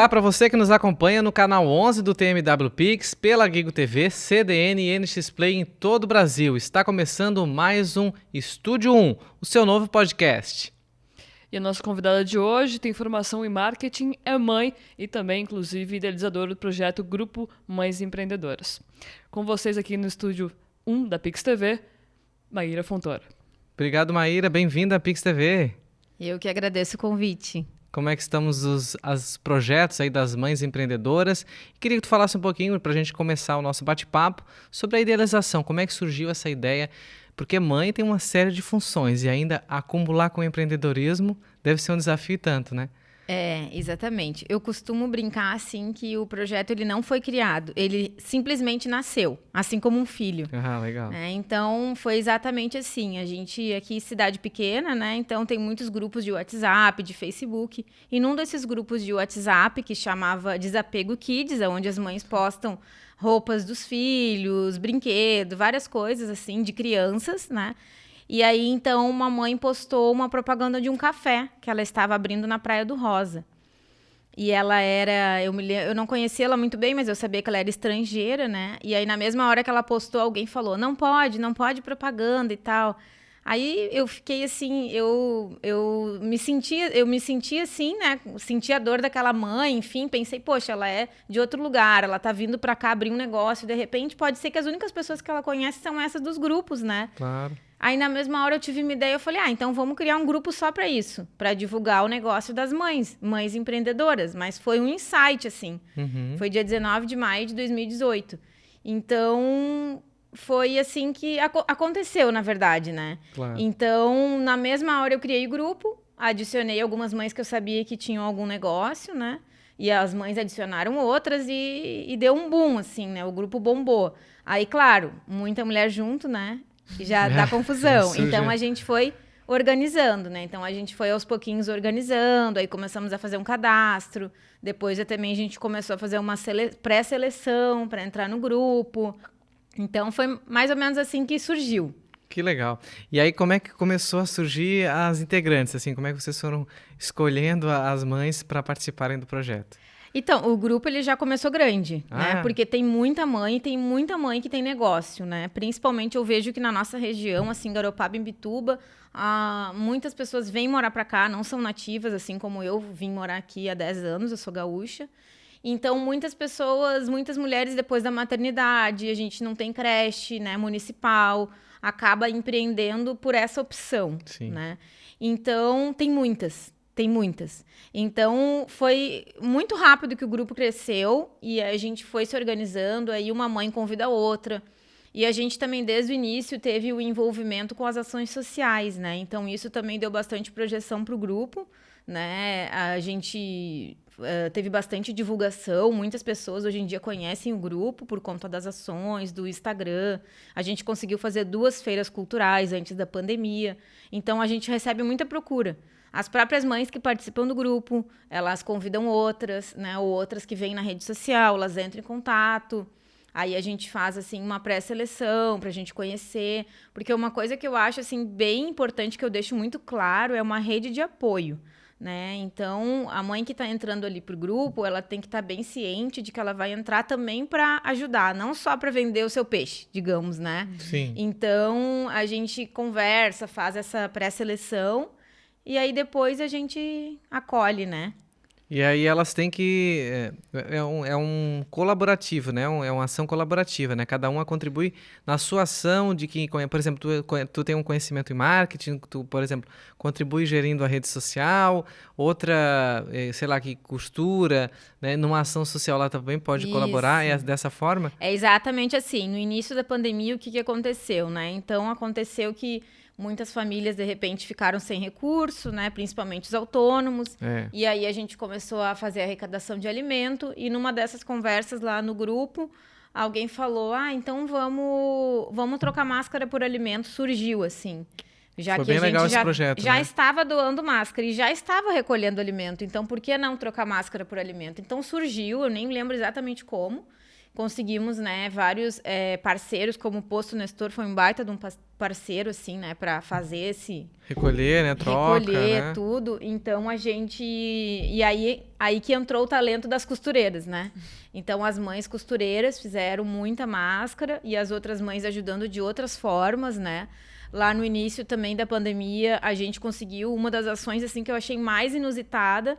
Olá para você que nos acompanha no canal 11 do TMW Pix, pela Gigo TV, CDN e NX Play em todo o Brasil. Está começando mais um Estúdio 1, o seu novo podcast. E a nossa convidada de hoje tem formação em marketing, é mãe e também, inclusive, idealizadora do projeto Grupo Mães Empreendedoras. Com vocês aqui no Estúdio 1 da Pix TV, Maíra Fontoura. Obrigado, Maíra. Bem-vinda à Pix TV. Eu que agradeço o convite. Como é que estamos os projetos aí das mães empreendedoras? Queria que tu falasse um pouquinho, para a gente começar o nosso bate-papo, sobre a idealização. Como é que surgiu essa ideia? Porque mãe tem uma série de funções e ainda acumular com o empreendedorismo deve ser um desafio tanto, né? Exatamente. Eu costumo brincar assim que o projeto ele não foi criado, ele simplesmente nasceu, assim como um filho. Ah, legal. Então foi exatamente assim. A gente aqui cidade pequena, né? Então tem muitos grupos de WhatsApp, de Facebook. E num desses grupos de WhatsApp que chamava Desapego Kids, onde as mães postam roupas dos filhos, brinquedos, várias coisas assim de crianças, né? E aí, então, uma mãe postou uma propaganda de um café que ela estava abrindo na Praia do Rosa. E ela era... Eu não conhecia ela muito bem, mas eu sabia que ela era estrangeira, né? E aí, na mesma hora que ela postou, alguém falou, não pode propaganda e tal. Aí, eu fiquei assim, eu me sentia assim, né? Sentia a dor daquela mãe, enfim. Pensei, poxa, ela é de outro lugar, ela tá vindo pra cá abrir um negócio. De repente, pode ser que as únicas pessoas que ela conhece são essas dos grupos, né? Claro. Aí, na mesma hora, eu tive uma ideia, eu falei, então vamos criar um grupo só para isso, para divulgar o negócio das mães empreendedoras. Mas foi um insight, assim. Uhum. Foi dia 19 de maio de 2018. Então, foi assim que aconteceu, na verdade, né? Claro. Então, na mesma hora, eu criei o grupo, adicionei algumas mães que eu sabia que tinham algum negócio, né? E as mães adicionaram outras e deu um boom, assim, né? O grupo bombou. Aí, claro, muita mulher junto, né? Já dá confusão. Então, a gente foi organizando, né? Então, a gente foi aos pouquinhos organizando, aí começamos a fazer um cadastro. Depois, também, a gente começou a fazer uma pré-seleção para entrar no grupo. Então, foi mais ou menos assim que surgiu. Que legal. E aí, como é que começou a surgir as integrantes? Assim, como é que vocês foram escolhendo as mães para participarem do projeto? Então, o grupo ele já começou grande, né? Ah. Porque tem muita mãe que tem negócio, né? Principalmente eu vejo que na nossa região, assim, Garopaba e Imbituba, muitas pessoas vêm morar para cá, não são nativas, assim como eu vim morar aqui há 10 anos, eu sou gaúcha. Então, muitas mulheres depois da maternidade, a gente não tem creche, né, municipal, acaba empreendendo por essa opção, Sim. né? Então, tem muitas. Então, foi muito rápido que o grupo cresceu e a gente foi se organizando, aí uma mãe convida a outra. E a gente também, desde o início, teve o envolvimento com as ações sociais, né? Então, isso também deu bastante projeção para o grupo, né? A gente teve bastante divulgação, muitas pessoas hoje em dia conhecem o grupo por conta das ações, do Instagram. A gente conseguiu fazer 2 feiras culturais antes da pandemia. Então, a gente recebe muita procura. As próprias mães que participam do grupo, elas convidam outras, né? Ou outras que vêm na rede social, elas entram em contato. Aí a gente faz, assim, uma pré-seleção pra gente conhecer. Porque uma coisa que eu acho, assim, bem importante, que eu deixo muito claro, é uma rede de apoio, né? Então, a mãe que tá entrando ali pro grupo, ela tem que estar bem ciente de que ela vai entrar também para ajudar, não só para vender o seu peixe, digamos, né? Sim. Então, a gente conversa, faz essa pré-seleção. E aí depois a gente acolhe, né? E aí elas têm que... É um colaborativo, né? É uma ação colaborativa, né? Cada uma contribui na sua ação de que... Por exemplo, tu tem um conhecimento em marketing, tu, por exemplo, contribui gerindo a rede social, outra, sei lá, que costura, né? Numa ação social lá também pode colaborar, dessa forma? É exatamente assim. No início da pandemia, o que aconteceu, né? Então, aconteceu que muitas famílias, de repente, ficaram sem recurso, né? Principalmente os autônomos. E aí a gente começou a fazer a arrecadação de alimento. E numa dessas conversas lá no grupo, alguém falou, então vamos trocar máscara por alimento. Surgiu, assim. Já Foi que bem a gente legal esse projeto, já né? estava doando máscara e já estava recolhendo alimento. Então, por que não trocar máscara por alimento? Então, surgiu, eu nem lembro exatamente como, conseguimos, né, vários parceiros, como o Posto Nestor foi um baita de um parceiro, assim, né, para fazer esse... Recolher, né, troca, recolher né? tudo. Então, a gente... E aí que entrou o talento das costureiras, né? Então, as mães costureiras fizeram muita máscara e as outras mães ajudando de outras formas, né? Lá no início também da pandemia, a gente conseguiu uma das ações, assim, que eu achei mais inusitada,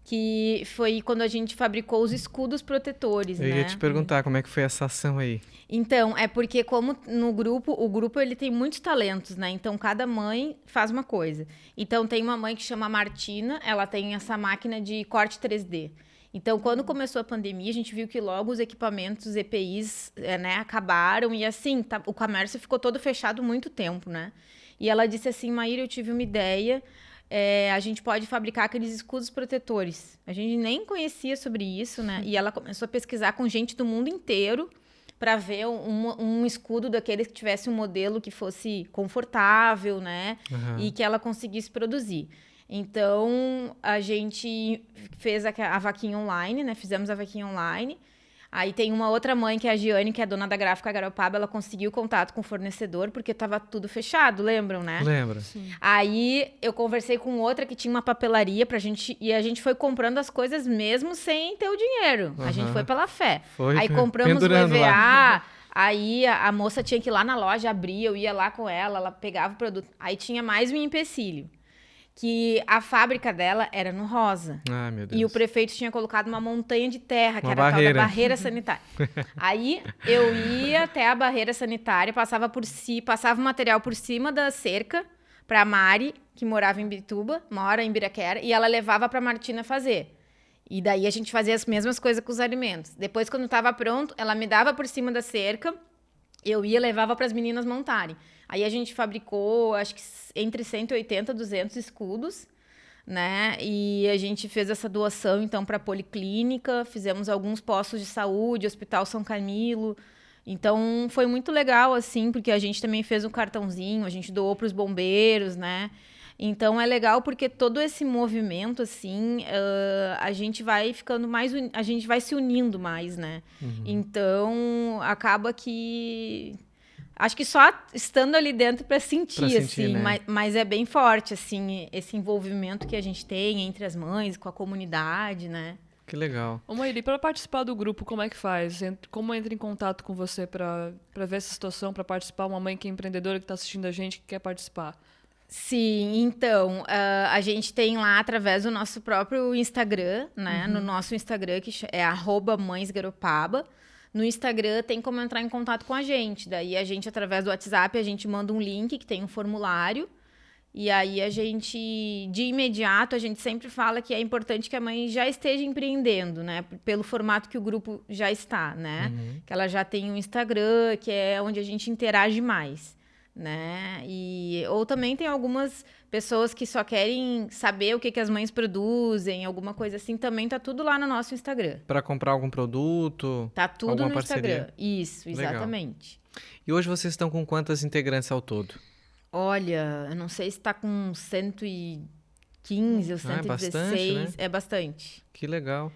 que foi quando a gente fabricou os escudos protetores, Eu né? ia te perguntar como é que foi essa ação aí. Então, é porque como no grupo, o grupo ele tem muitos talentos, né? Então, cada mãe faz uma coisa. Então, tem uma mãe que chama Martina, ela tem essa máquina de corte 3D. Então, quando começou a pandemia, a gente viu que logo os equipamentos EPIs, né, acabaram e assim, o comércio ficou todo fechado muito tempo, né? E ela disse assim, Maíra, eu tive uma ideia, a gente pode fabricar aqueles escudos protetores. A gente nem conhecia sobre isso, né? E ela começou a pesquisar com gente do mundo inteiro para ver um escudo daqueles que tivesse um modelo que fosse confortável, né? E que ela conseguisse produzir. Então, a gente fez a vaquinha online, né? Fizemos a vaquinha online. Aí tem uma outra mãe, que é a Giane, que é a dona da gráfica Garopaba, ela conseguiu contato com o fornecedor, porque estava tudo fechado, lembram, né? Lembra? Sim. Aí eu conversei com outra que tinha uma papelaria pra gente, e a gente foi comprando as coisas mesmo sem ter o dinheiro. A gente foi pela fé. Foi Aí compramos o pendurando EVA, lá. aí a moça tinha que ir lá na loja, abrir, eu ia lá com ela pegava o produto. Aí tinha mais um empecilho, que a fábrica dela era no Rosa. Ah, meu Deus. E o prefeito tinha colocado uma montanha de terra, que Uma era a tal barreira. da barreira sanitária. Aí eu ia até a barreira sanitária, passava o material por cima da cerca para a Mari, que morava em Bituba, mora em Biraquera, e ela levava para Martina fazer. E daí a gente fazia as mesmas coisas com os alimentos. Depois, quando estava pronto, ela me dava por cima da cerca, eu ia, levava para as meninas montarem. Aí a gente fabricou, acho que entre 180 e 200 escudos, né? E a gente fez essa doação, então, para a Policlínica, fizemos alguns postos de saúde, Hospital São Camilo. Então, foi muito legal, assim, porque a gente também fez um cartãozinho, a gente doou para os bombeiros, né? Então, é legal porque todo esse movimento, assim, a gente vai ficando mais... A gente vai se unindo mais, né? Então, acaba que... Acho que só estando ali dentro para sentir, assim, né? mas é bem forte, assim, esse envolvimento que a gente tem entre as mães, com a comunidade, né? Que legal. Ô, Maíra, para participar do grupo, como é que faz? Como entra em contato com você para ver essa situação, para participar? Uma mãe que é empreendedora, que está assistindo a gente, que quer participar. Sim, então, a gente tem lá através do nosso próprio Instagram, né? No nosso Instagram, que é @mãesgaropaba. No Instagram tem como entrar em contato com a gente. Daí a gente, através do WhatsApp, a gente manda um link que tem um formulário. E aí a gente, de imediato, a gente sempre fala que é importante que a mãe já esteja empreendendo, né? Pelo formato que o grupo já está, né? Que ela já tem um Instagram, que é onde a gente interage mais, né? Ou também tem algumas pessoas que só querem saber o que as mães produzem, alguma coisa assim, também tá tudo lá no nosso Instagram. Para comprar algum produto? Tá tudo alguma no parceria? Instagram. Isso, Legal. exatamente. E hoje vocês estão com quantas integrantes ao todo? Olha, eu não sei se tá com 115 ou 116. é bastante, né? É bastante. Que legal.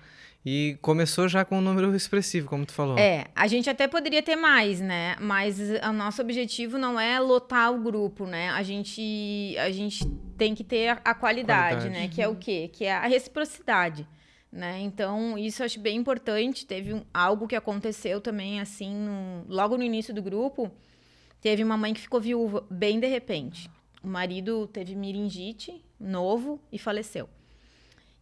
E começou já com um número expressivo, como tu falou. A gente até poderia ter mais, né? Mas o nosso objetivo não é lotar o grupo, né? A gente tem que ter a qualidade, né? Que é o quê? Que é a reciprocidade, né? Então, isso eu acho bem importante. Teve algo que aconteceu também, assim, logo no início do grupo. Teve uma mãe que ficou viúva, bem de repente. O marido teve meningite, novo, e faleceu.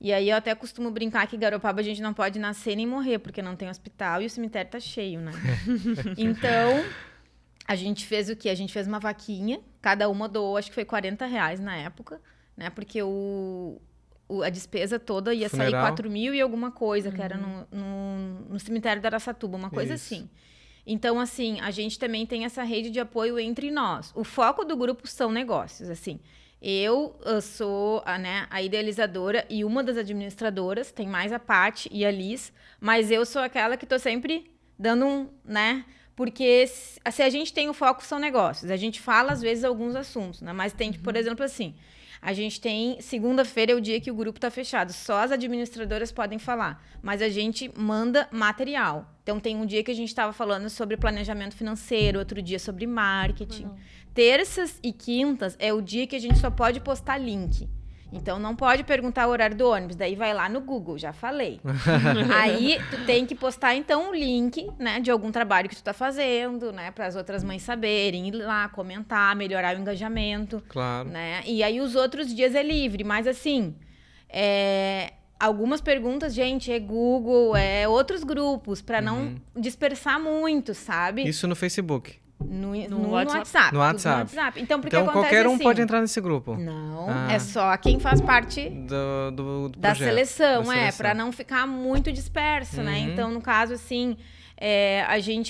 E aí eu até costumo brincar que em Garopaba a gente não pode nascer nem morrer, porque não tem hospital e o cemitério tá cheio, né? Então, a gente fez o quê? A gente fez uma vaquinha, cada uma doou, acho que foi R$40 na época, né? Porque a despesa toda ia sair 4 mil e alguma coisa, que era no cemitério da Araçatuba, uma coisa assim. Então, assim, a gente também tem essa rede de apoio entre nós. O foco do grupo são negócios, assim. Eu sou a idealizadora e uma das administradoras, tem mais a Paty e a Liz, mas eu sou aquela que tô sempre dando porque se a gente tem o foco são negócios, a gente fala às vezes alguns assuntos, né? Mas tem, por exemplo, assim, A gente tem, segunda-feira é o dia que o grupo está fechado, só as administradoras podem falar, mas a gente manda material. Então, tem um dia que a gente estava falando sobre planejamento financeiro, outro dia sobre marketing. Terças e quintas é o dia que a gente só pode postar link. Então, não pode perguntar o horário do ônibus. Daí, vai lá no Google, já falei. Aí, tu tem que postar, então, o link, né, de algum trabalho que tu tá fazendo, né, para as outras mães saberem, ir lá, comentar, melhorar o engajamento. Claro. Né? E aí, os outros dias é livre. Mas, assim, algumas perguntas, gente, é Google, é outros grupos, para não dispersar muito, sabe? Isso no Facebook. No WhatsApp. No WhatsApp. Então, porque Então, acontece qualquer um assim, pode entrar nesse grupo. Não, é só quem faz parte do da projeto, seleção, da seleção. para não ficar muito disperso, né? Então, no caso, assim,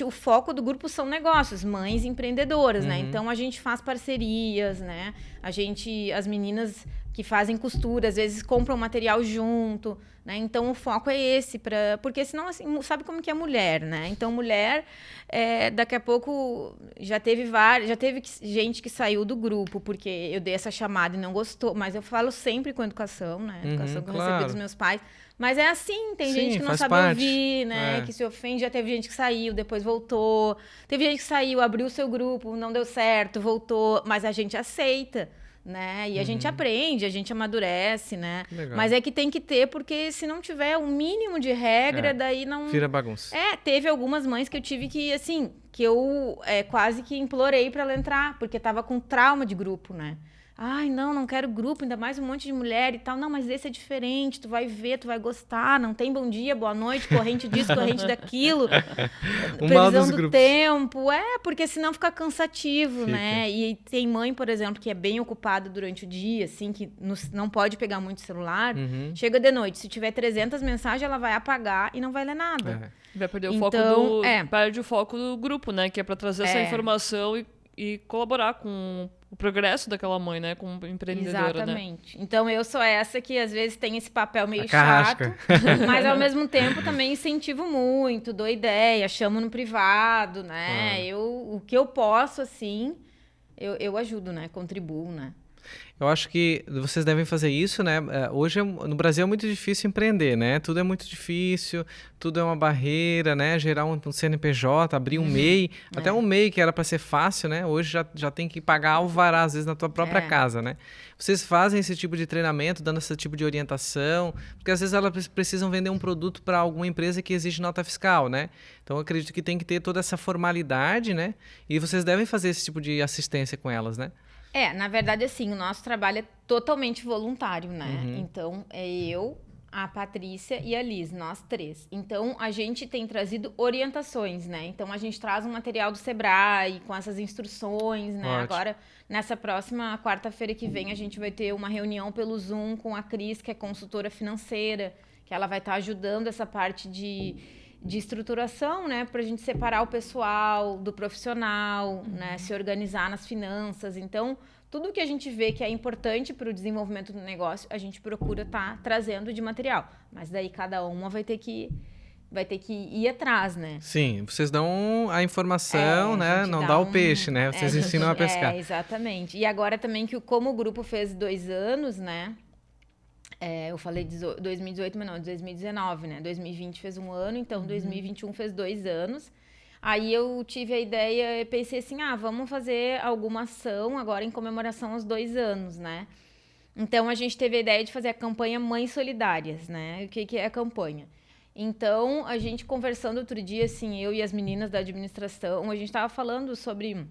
o foco do grupo são negócios, mães empreendedoras, né? Então, a gente faz parcerias, né? As meninas que fazem costura, às vezes compram material junto, né? Então, o foco é esse, porque senão, assim, sabe como que é mulher, né? Então, mulher, daqui a pouco, já teve gente que saiu do grupo, porque eu dei essa chamada e não gostou, mas eu falo sempre com educação, né? Educação que eu recebi dos meus pais. Mas é assim, tem gente que não sabe ouvir, né? Que se ofende, já teve gente que saiu, depois voltou. Teve gente que saiu, abriu o seu grupo, não deu certo, voltou, mas a gente aceita. Né? E a gente aprende, a gente amadurece, né? Legal. Mas é que tem que ter, porque se não tiver um mínimo de regra, daí não... Vira bagunça. Teve algumas mães que eu tive que, assim, que eu quase que implorei pra ela entrar, porque tava com trauma de grupo, né? Ai, não quero grupo, ainda mais um monte de mulher e tal. Não, mas esse é diferente, tu vai ver, tu vai gostar. Não tem bom dia, boa noite, corrente disso, corrente daquilo. Previsão do tempo. Porque senão fica cansativo, né? E tem mãe, por exemplo, que é bem ocupada durante o dia, assim, que não pode pegar muito celular. Chega de noite, se tiver 300 mensagens, ela vai apagar e não vai ler nada. Vai perder o foco perde o foco do grupo, né? Que é pra trazer essa informação e colaborar com o progresso daquela mãe, né? Como empreendedora, exatamente. Né? Então, eu sou essa que, às vezes, tem esse papel meio chato, mas, ao mesmo tempo, também incentivo muito, dou ideia, chamo no privado, né? O que eu posso, assim, eu ajudo, né? Contribuo, né? Eu acho que vocês devem fazer isso, né? Hoje no Brasil é muito difícil empreender, né? Tudo é muito difícil, tudo é uma barreira, né? Gerar um CNPJ, abrir um MEI, até um MEI que era para ser fácil, né? Hoje já tem que pagar alvará, às vezes, na tua própria casa, né? Vocês fazem esse tipo de treinamento, dando esse tipo de orientação, porque às vezes elas precisam vender um produto para alguma empresa que exige nota fiscal, né? Então eu acredito que tem que ter toda essa formalidade, né? E vocês devem fazer esse tipo de assistência com elas, né? Na verdade, assim, o nosso trabalho é totalmente voluntário, né? Então, é eu, a Patrícia e a Liz, nós três. Então, a gente tem trazido orientações, né? Então, a gente traz um material do Sebrae com essas instruções, né? Ótimo. Agora, nessa próxima quarta-feira que vem, a gente vai ter uma reunião pelo Zoom com a Cris, que é consultora financeira, que ela vai estar ajudando essa parte de estruturação, né, para a gente separar o pessoal do profissional, né, se organizar nas finanças. Então, tudo que a gente vê que é importante para o desenvolvimento do negócio, a gente procura estar trazendo de material. Mas daí cada uma vai ter que ir atrás, né? Sim, vocês dão a informação, né? Não dá o peixe, né? Vocês ensinam a pescar. Exatamente. E agora também como o grupo fez 2 anos, né? Eu falei 2018, mas não, 2019, né? 2020 fez 1 ano, então 2021 fez 2 anos. Aí eu tive a ideia e pensei assim, vamos fazer alguma ação agora em comemoração aos 2 anos, né? Então a gente teve a ideia de fazer a campanha Mães Solidárias, né? O que é a campanha? Então, a gente conversando outro dia, assim, eu e as meninas da administração, a gente estava falando sobre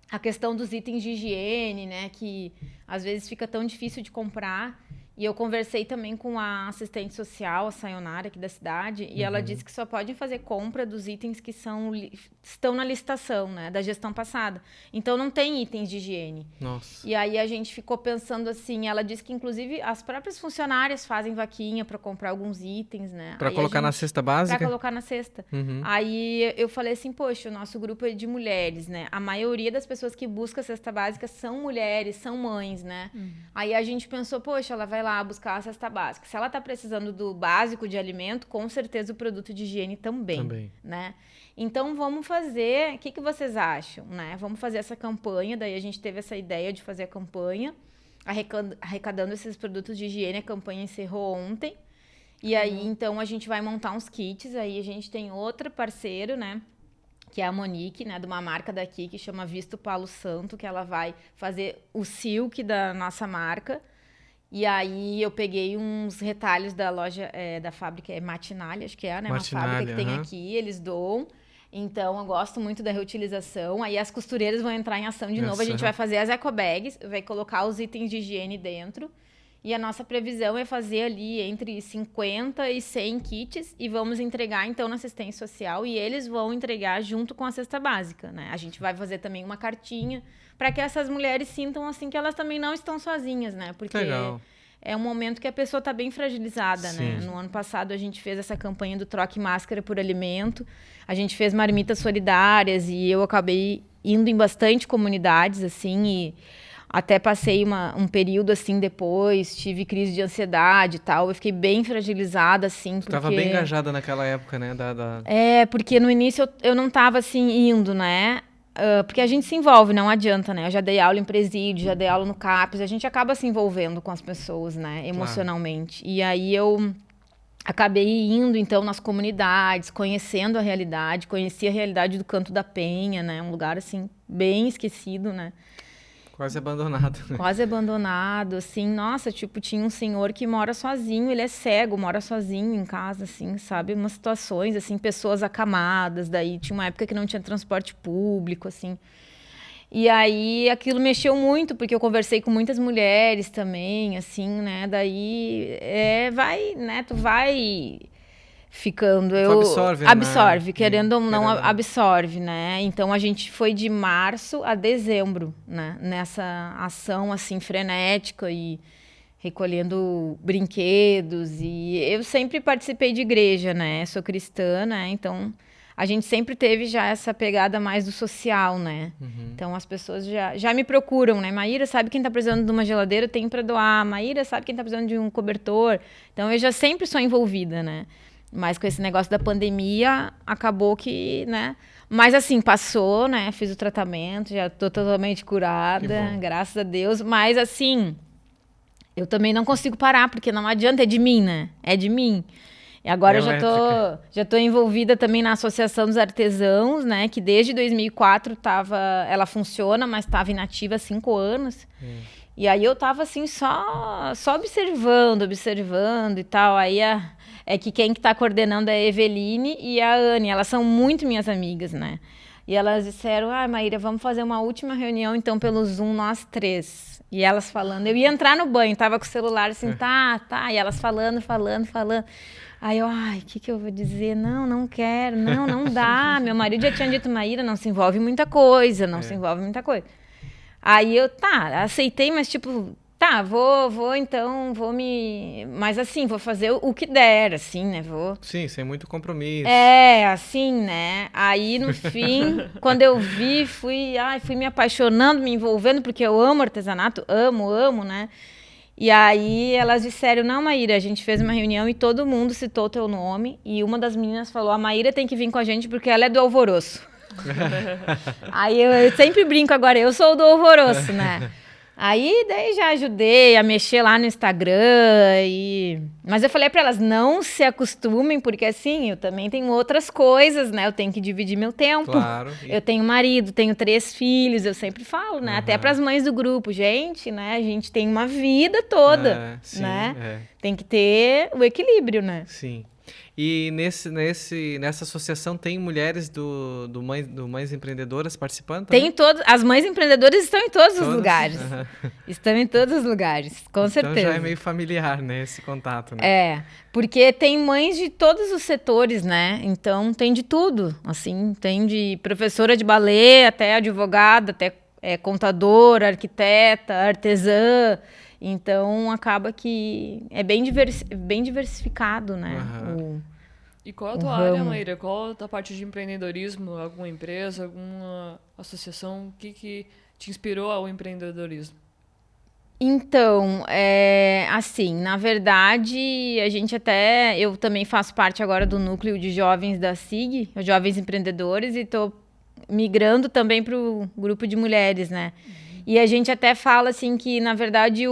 a questão dos itens de higiene, né? Que às vezes fica tão difícil de comprar. E eu conversei também com a assistente social, a Sayonara, aqui da cidade, e ela disse que só podem fazer compra dos itens que estão na licitação, né, da gestão passada. Então, não tem itens de higiene. Nossa. E aí, a gente ficou pensando assim, ela disse que, inclusive, as próprias funcionárias fazem vaquinha para comprar alguns itens, né? Para colocar na cesta básica? Para colocar na cesta. Aí, eu falei assim, poxa, o nosso grupo é de mulheres, né? A maioria das pessoas que buscam a cesta básica são mulheres, são mães, né? Aí, a gente pensou, poxa, ela vai lá buscar a cesta básica. Se ela está precisando do básico de alimento, com certeza o produto de higiene também. Né? Então, vamos fazer... O que vocês acham? Né? Vamos fazer essa campanha. Daí, a gente teve essa ideia de fazer a campanha. arrecadando esses produtos de higiene. A campanha encerrou ontem. E aí, então, a gente vai montar uns kits. Aí a gente tem outro parceiro, né? Que é a Monique, né? De uma marca daqui que chama Visto Palo Santo, que ela vai fazer o silk da nossa marca. E aí eu peguei uns retalhos da loja, da fábrica, Matinalha, acho que é, né? Uma fábrica que tem aqui, eles doam. Então, eu gosto muito da reutilização. Aí as costureiras vão entrar em ação de novo. A gente vai fazer as eco bags, vai colocar os itens de higiene dentro. E a nossa previsão é fazer ali entre 50 e 100 kits e vamos entregar, então, na assistência social e eles vão entregar junto com a cesta básica, né? A gente vai fazer também uma cartinha para que essas mulheres sintam, assim, que elas também não estão sozinhas, né? Porque é um momento que a pessoa está bem fragilizada, né? No ano passado, a gente fez essa campanha do Troque Máscara por Alimento. A gente fez marmitas solidárias e eu acabei indo em bastante comunidades, assim, e até passei um período, assim, depois, tive crise de ansiedade e tal, eu fiquei bem fragilizada, assim, porque... Tava bem engajada naquela época, né? Porque no início eu não tava, assim, indo, né? Porque a gente se envolve, não adianta, né? Eu já dei aula em presídio, já dei aula no CAPES, a gente acaba se envolvendo com as pessoas, né? Emocionalmente. Claro. E aí eu acabei indo, então, nas comunidades, conhecendo a realidade, conheci a realidade do Canto da Penha, né? Um lugar, assim, bem esquecido, né? Quase abandonado. Quase abandonado, assim, nossa, tipo, tinha um senhor que mora sozinho, ele é cego, mora sozinho em casa, assim, sabe? Umas situações, assim, pessoas acamadas, daí tinha uma época que não tinha transporte público, assim. E aí aquilo mexeu muito, porque eu conversei com muitas mulheres também, assim, né? Daí, tu vai ficando, absorve, querendo ou não, absorve, né? Então a gente foi de março a dezembro, né? Nessa ação assim frenética e recolhendo brinquedos, e eu sempre participei de igreja, né? Sou cristã, né? Então a gente sempre teve já essa pegada mais do social, né? Então as pessoas já me procuram, né? Maíra, sabe quem tá precisando de uma geladeira? Tem para doar. Maíra, sabe quem tá precisando de um cobertor? Então eu já sempre sou envolvida, né? Mas com esse negócio da pandemia, acabou que, né? Mas assim, passou, né? Fiz o tratamento, já tô totalmente curada, graças a Deus. Mas assim, eu também não consigo parar, porque não adianta, é de mim, né? É de mim. E agora eu já tô envolvida também na Associação dos Artesãos, né? Que desde 2004 ela funciona, mas estava inativa há 5 anos. E aí eu tava assim, só observando e tal. Aí é que quem tá coordenando é a Eveline e a Anne. Elas são muito minhas amigas, né? E elas disseram, Maíra, vamos fazer uma última reunião, então, pelo Zoom, nós 3. E elas falando. Eu ia entrar no banho, tava com o celular assim, tá. E elas falando. Aí eu, o que eu vou dizer? Não quero, não dá. Meu marido já tinha dito, Maíra, não se envolve muita coisa, se envolve muita coisa. Aí eu, aceitei, mas tipo... Mas assim, vou fazer o que der, assim, né? Sim, sem muito compromisso. Assim, né? Aí, no fim, quando eu vi, fui me apaixonando, me envolvendo, porque eu amo artesanato, amo, né? E aí, elas disseram, não, Maíra, a gente fez uma reunião e todo mundo citou o teu nome. E uma das meninas falou, a Maíra tem que vir com a gente porque ela é do Alvoroço. Aí, eu sempre brinco agora, eu sou do Alvoroço, né? Aí, daí já ajudei a mexer lá no Instagram. Mas eu falei para elas, não se acostumem, porque assim, eu também tenho outras coisas, né? Eu tenho que dividir meu tempo. Claro. Eu tenho marido, tenho 3 filhos, eu sempre falo, né? Até para as mães do grupo, gente, né? A gente tem uma vida toda, né? Tem que ter o equilíbrio, né? Sim. E nessa associação tem mulheres do Mães Empreendedoras participando? Tem as mães empreendedoras estão em todos os lugares. Estão em todos os lugares, com certeza. Então já é meio familiar, né, esse contato, né? Porque tem mães de todos os setores, né? Então tem de tudo, assim, tem de professora de balé, até advogada, até contadora, arquiteta, artesã. Então, acaba que é bem diversificado, né? E qual a tua área, Maíra? Qual a tua parte de empreendedorismo? Alguma empresa, alguma associação? O que te inspirou ao empreendedorismo? Então, assim, na verdade, eu também faço parte agora do núcleo de jovens da SIG, Jovens Empreendedores, e estou migrando também para o grupo de mulheres, né? E a gente até fala, assim, que, na verdade,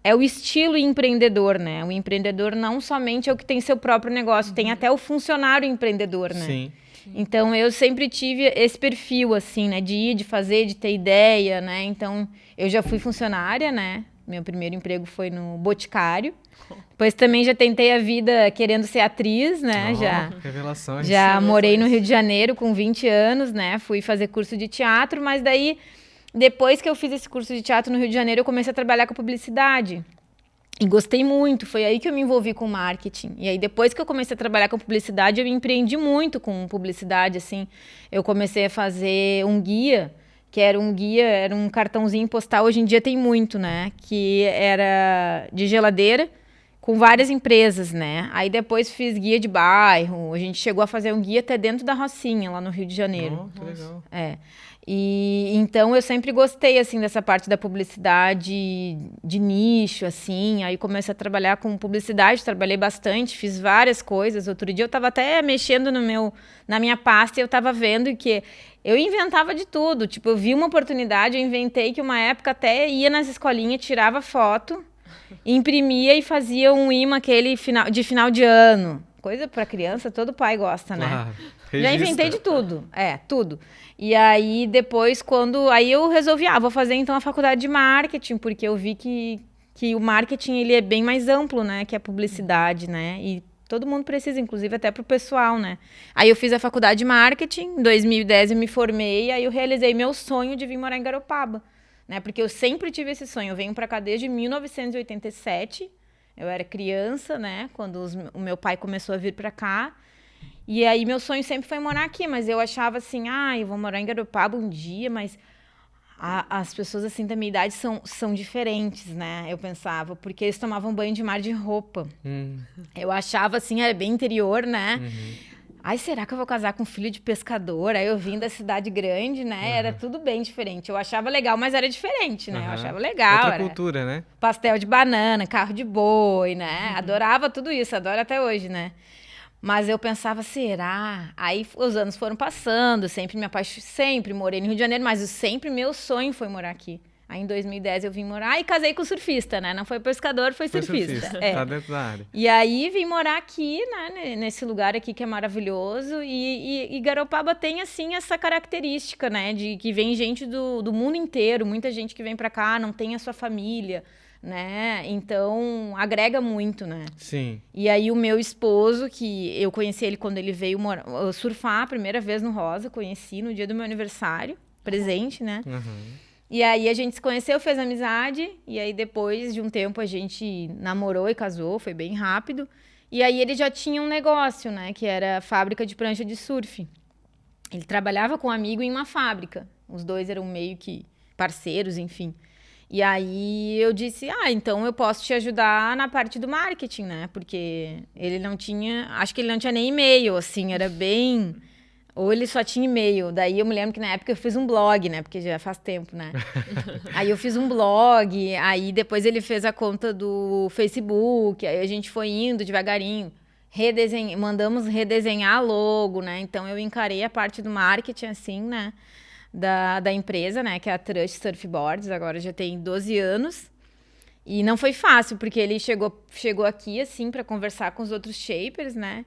é o estilo empreendedor, né? O empreendedor não somente é o que tem seu próprio negócio, tem até o funcionário empreendedor, né? Sim. Então, eu sempre tive esse perfil, assim, né? De ir, de fazer, de ter ideia, né? Então, eu já fui funcionária, né? Meu primeiro emprego foi no Boticário. Depois também já tentei a vida querendo ser atriz, né? Revelações. Já morei no Rio de Janeiro com 20 anos, né? Fui fazer curso de teatro, mas daí, depois que eu fiz esse curso de teatro no Rio de Janeiro, eu comecei a trabalhar com publicidade. E gostei muito, foi aí que eu me envolvi com marketing. E aí, depois que eu comecei a trabalhar com publicidade, eu empreendi muito com publicidade, assim. Eu comecei a fazer um guia, era um cartãozinho postal, hoje em dia tem muito, né? Que era de geladeira, com várias empresas, né? Aí depois fiz guia de bairro, a gente chegou a fazer um guia até dentro da Rocinha, lá no Rio de Janeiro. Que legal. E então eu sempre gostei, assim, dessa parte da publicidade de nicho, assim. Aí comecei a trabalhar com publicidade, trabalhei bastante, fiz várias coisas. Outro dia eu estava até mexendo na minha pasta e eu estava vendo que eu inventava de tudo. Tipo, eu vi uma oportunidade, eu inventei que uma época até ia nas escolinhas, tirava foto, imprimia e fazia um imã aquele de final de ano. Coisa para criança, todo pai gosta, né? Claro. Já inventei de tudo. Tudo. E aí, depois, aí eu resolvi, vou fazer então a faculdade de marketing, porque eu vi que o marketing ele é bem mais amplo, né? Que a publicidade, né? E todo mundo precisa, inclusive até pro pessoal, né? Aí eu fiz a faculdade de marketing, em 2010 eu me formei, aí eu realizei meu sonho de vir morar em Garopaba, né? Porque eu sempre tive esse sonho. Eu venho para cá desde 1987. Eu era criança, né? Quando o meu pai começou a vir para cá. E aí meu sonho sempre foi morar aqui, mas eu achava assim, eu vou morar em Garopaba um dia, mas as pessoas assim da minha idade são diferentes, né? Eu pensava, porque eles tomavam banho de mar de roupa. Eu achava assim, era bem interior, né? Será que eu vou casar com um filho de pescador? Aí eu vim da cidade grande, né? Era tudo bem diferente. Eu achava legal, mas era diferente, né? Eu achava legal. Outra cultura, né? Pastel de banana, carro de boi, né? Adorava tudo isso, adoro até hoje, né? Mas eu pensava, será? Aí os anos foram passando, sempre morei no Rio de Janeiro, mas meu sonho foi morar aqui. Aí em 2010 eu vim morar e casei com surfista, né? Não foi pescador, foi surfista. Tá dentro da área. E aí vim morar aqui, né? Nesse lugar aqui que é maravilhoso. E Garopaba tem, assim, essa característica, né? De que vem gente do mundo inteiro, muita gente que vem pra cá, não tem a sua família, né? Então, agrega muito, né? Sim. E aí o meu esposo, que eu conheci ele quando ele veio surfar a primeira vez no Rosa, conheci no dia do meu aniversário, presente, né? E aí a gente se conheceu, fez amizade, e aí depois de um tempo a gente namorou e casou, foi bem rápido. E aí ele já tinha um negócio, né? Que era a fábrica de prancha de surf. Ele trabalhava com um amigo em uma fábrica. Os dois eram meio que parceiros, enfim. E aí eu disse, então eu posso te ajudar na parte do marketing, né? Porque acho que ele não tinha nem e-mail, assim, era bem... Ou ele só tinha e-mail. Daí eu me lembro que na época eu fiz um blog, né? Porque já faz tempo, né? Aí eu fiz um blog, aí depois ele fez a conta do Facebook, aí a gente foi indo devagarinho. Mandamos redesenhar a logo, né? Então eu encarei a parte do marketing, assim, né? Da empresa, né? Que é a Trust Surfboards, agora já tem 12 anos. E não foi fácil, porque ele chegou aqui, assim, para conversar com os outros shapers, né?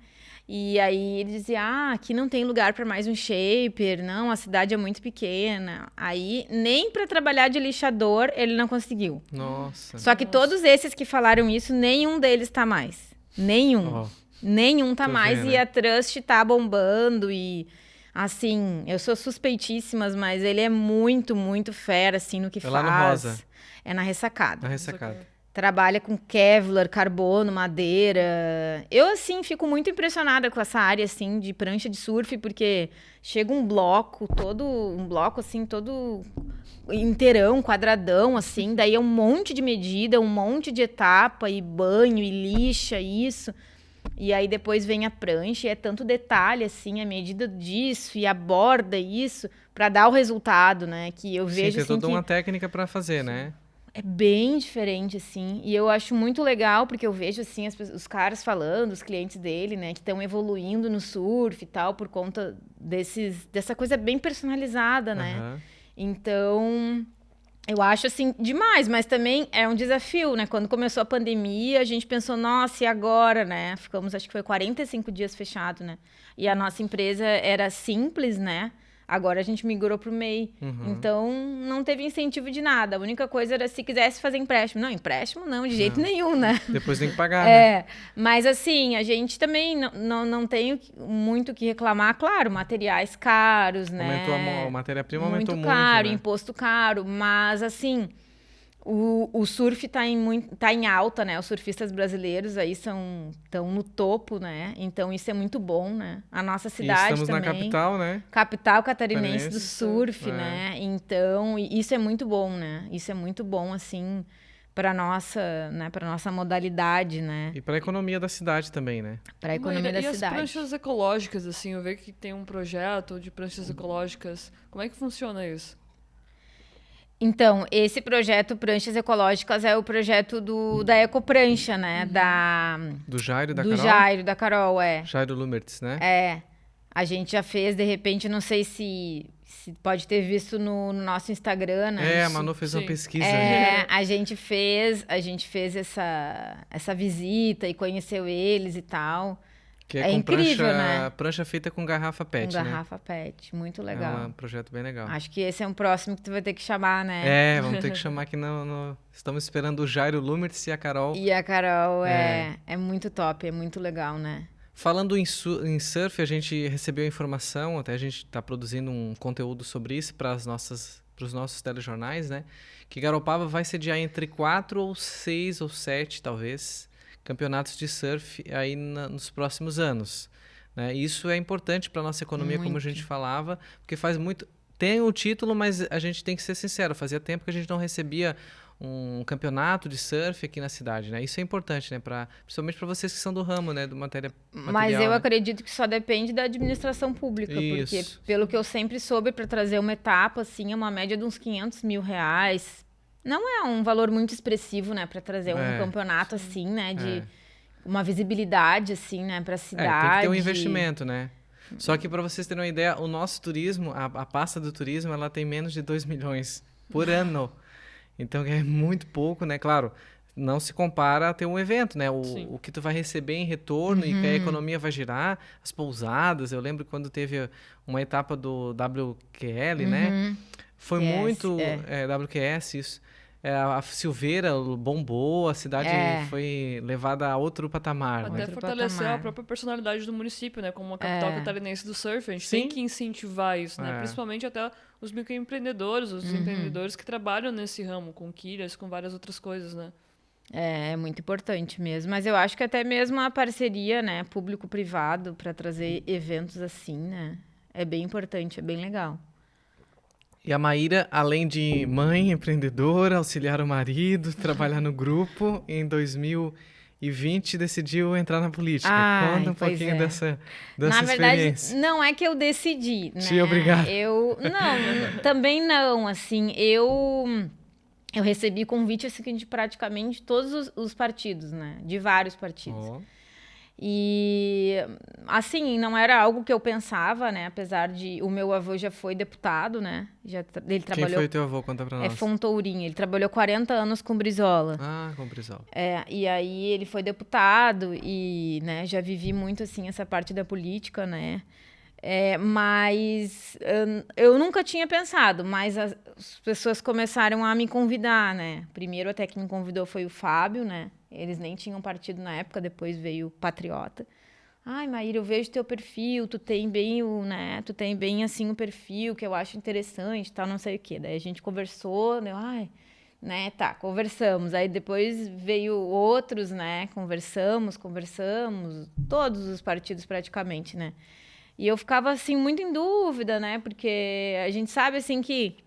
E aí ele dizia, aqui não tem lugar para mais um shaper, não, a cidade é muito pequena. Aí, nem para trabalhar de lixador, ele não conseguiu. Nossa. Só que todos esses que falaram isso, nenhum deles tá mais. Nenhum. Nenhum tá mais. Vendo, e a Trust tá bombando e... Assim, eu sou suspeitíssimas, mas ele é muito, muito fera, assim, no que faz. Lá no Rosa. É na Ressacada. Na Ressacada. Trabalha com Kevlar, carbono, madeira. Eu, assim, fico muito impressionada com essa área, assim, de prancha de surf, porque chega um bloco, assim, todo inteirão, quadradão, assim, daí é um monte de medida, um monte de etapa, e banho, e lixa, isso. E aí depois vem a prancha, e é tanto detalhe, assim, a medida disso, e a borda, isso, para dar o resultado, né? Que eu vejo, tem assim, toda uma técnica para fazer, né? É bem diferente, assim, e eu acho muito legal, porque eu vejo, assim, os caras falando, os clientes dele, né, que estão evoluindo no surf e tal, por conta dessa coisa bem personalizada, né? Então, eu acho, assim, demais, mas também é um desafio, né? Quando começou a pandemia, a gente pensou, nossa, e agora, né? Ficamos, acho que foi 45 dias fechado, né? E a nossa empresa era simples, né? Agora a gente migrou para o MEI. Então, não teve incentivo de nada. A única coisa era se quisesse fazer empréstimo. Não, empréstimo não, de jeito nenhum, né? Depois tem que pagar, né? Mas assim, a gente também não tem muito o que reclamar. Claro, materiais caros, né? Aumentou a matéria-prima, aumentou muito, caro, né? imposto caro. Mas assim, o surf tá em alta, né? Os surfistas brasileiros aí estão no topo, né? Então isso é muito bom, né? A nossa cidade estamos também. na capital, né? Capital catarinense do Catarinense, surf, né? Então, isso é muito bom, né? Isso é muito bom, assim, para nossa, né? Para nossa modalidade, né? E para a economia da cidade também, né? Para a economia da e cidade. as pranchas ecológicas, assim, eu vejo que tem um projeto de pranchas ecológicas. Como é que funciona isso? Então, esse projeto Pranchas Ecológicas é o projeto da Ecoprancha, né? Do Jairo e da do Carol? Jairo, da Carol, Jairo Lumertz, né? A gente já fez, de repente, não sei se pode ter visto no nosso Instagram, né? A Manu fez uma pesquisa. A gente fez essa visita e conheceu eles e tal. Que É com incrível, né? prancha feita com garrafa PET, Com garrafa PET, muito legal. É um projeto bem legal. Acho que esse é um próximo que tu vai ter que chamar, né? Vamos ter que chamar aqui Estamos esperando o Jairo Lumertz e a Carol. E a Carol é muito top, é muito legal, né? Falando em surf, a gente recebeu a informação, até a gente está produzindo um conteúdo sobre isso para os nossos telejornais, né? Que Garopaba vai sediar entre 4 ou 6 ou 7, talvez, campeonatos de surf aí nos próximos anos, né? Isso é importante para a nossa economia, como a gente falava, porque faz muito... Tem o título, mas a gente tem que ser sincero, fazia tempo que a gente não recebia um campeonato de surf aqui na cidade, né? Isso é importante, né? Principalmente para vocês que são do ramo, né? Do material, Mas eu acredito que só depende da administração pública, porque pelo que eu sempre soube, para trazer uma etapa, assim, é uma média de uns 500 mil reais. Não é um valor muito expressivo, né? Para trazer um campeonato assim, né? De uma visibilidade, assim, né? Para a cidade. Tem que ter um investimento, né? Só que para vocês terem uma ideia, o nosso turismo, a pasta do turismo, ela tem menos de 2 milhões por ano. Então é muito pouco, né? Claro, não se compara a ter um evento, né? O que tu vai receber em retorno e que a economia vai girar, as pousadas. Eu lembro quando teve uma etapa do WQL, né? Foi muito... WQS, isso. A Silveira bombou, a cidade foi levada a outro patamar. Até fortalecer a própria personalidade do município, né? Como uma capital catarinense do surf, a gente tem que incentivar isso, né? Principalmente até os microempreendedores, os empreendedores que trabalham nesse ramo, com quilhas, com várias outras coisas, né? É muito importante mesmo. Mas eu acho que até mesmo a parceria, né? Público-privado, para trazer eventos assim, né? É bem importante, é bem legal. E a Maíra, além de mãe, empreendedora, auxiliar o marido, trabalhar no grupo, em 2020 decidiu entrar na política. Conta um pouquinho dessa experiência. Na verdade, não é que eu decidi, né? Te obrigado. Não, também não, assim, eu recebi convite assim, de praticamente todos os partidos, né? De vários partidos. E, assim, não era algo que eu pensava, né? Apesar de... O meu avô já foi deputado, né? Ele trabalhou... Quem foi teu avô? Conta pra nós. É Fontourinha. Ele trabalhou 40 anos com Brizola. Com Brizola. E aí ele foi deputado e, né? Já vivi muito, assim, essa parte da política, né? Mas eu nunca tinha pensado, mas as pessoas começaram a me convidar, né? Primeiro até que me convidou foi o Fábio, né? Eles nem tinham partido na época, depois veio o Patriota. Ai, Maíra, eu vejo teu perfil, tu tem bem tu tem bem assim o perfil que eu acho interessante, tal, não sei o quê. Daí a gente conversou, né? Conversamos. Aí depois veio outros, né? Conversamos, todos os partidos praticamente, né? E eu ficava, assim, muito em dúvida, né? Porque a gente sabe, assim, que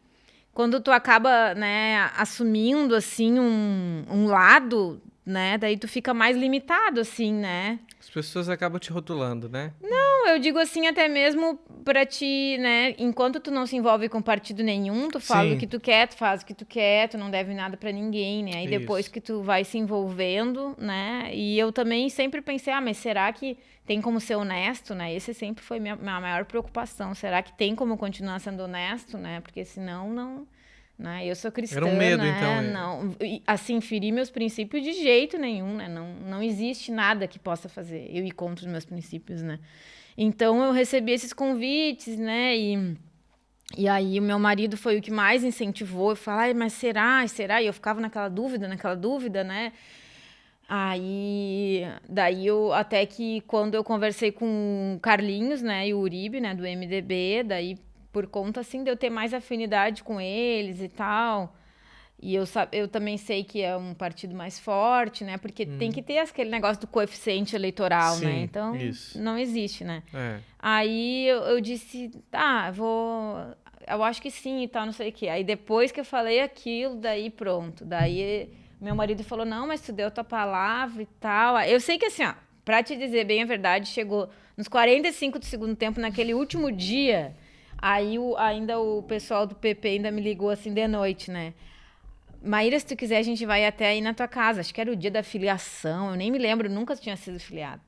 quando tu acaba, né, assumindo, assim, um lado, né? Daí tu fica mais limitado, assim, né? As pessoas acabam te rotulando, né? Não, eu digo assim, até mesmo pra ti, né? Enquanto tu não se envolve com partido nenhum, tu fala Sim. o que tu quer, tu faz o que tu quer, tu não deve nada pra ninguém, né? E depois Isso. que tu vai se envolvendo, né? E eu também sempre pensei, mas será que tem como ser honesto, né? Esse sempre foi minha maior preocupação. Será que tem como continuar sendo honesto, né? Porque senão, não... Né? Eu sou cristã, Era um medo, né? então. Não, assim, ferir meus princípios de jeito nenhum, né? Não existe nada que possa fazer eu ir contra os meus princípios, né? Então, eu recebi esses convites, né? E aí, o meu marido foi o que mais incentivou. Eu falei, mas será? Será? E eu ficava naquela dúvida, né? Daí até que quando eu conversei com o Carlinhos, né, e o Uribe, né, do MDB, daí por conta, assim, de eu ter mais afinidade com eles e tal, e eu também sei que é um partido mais forte, né, porque tem que ter aquele negócio do coeficiente eleitoral, né, Sim, então isso. não existe, né. É. Aí eu disse, eu acho que sim e tal, não sei o quê. Aí depois que eu falei aquilo, daí pronto, daí... Meu marido falou, não, mas tu deu tua palavra e tal. Eu sei que assim, ó, pra te dizer bem a verdade, chegou nos 45 do segundo tempo, naquele último dia, aí ainda o pessoal do PP ainda me ligou assim de noite, né? Maíra, se tu quiser, a gente vai até aí na tua casa. Acho que era o dia da filiação, eu nem me lembro, nunca tinha sido filiada.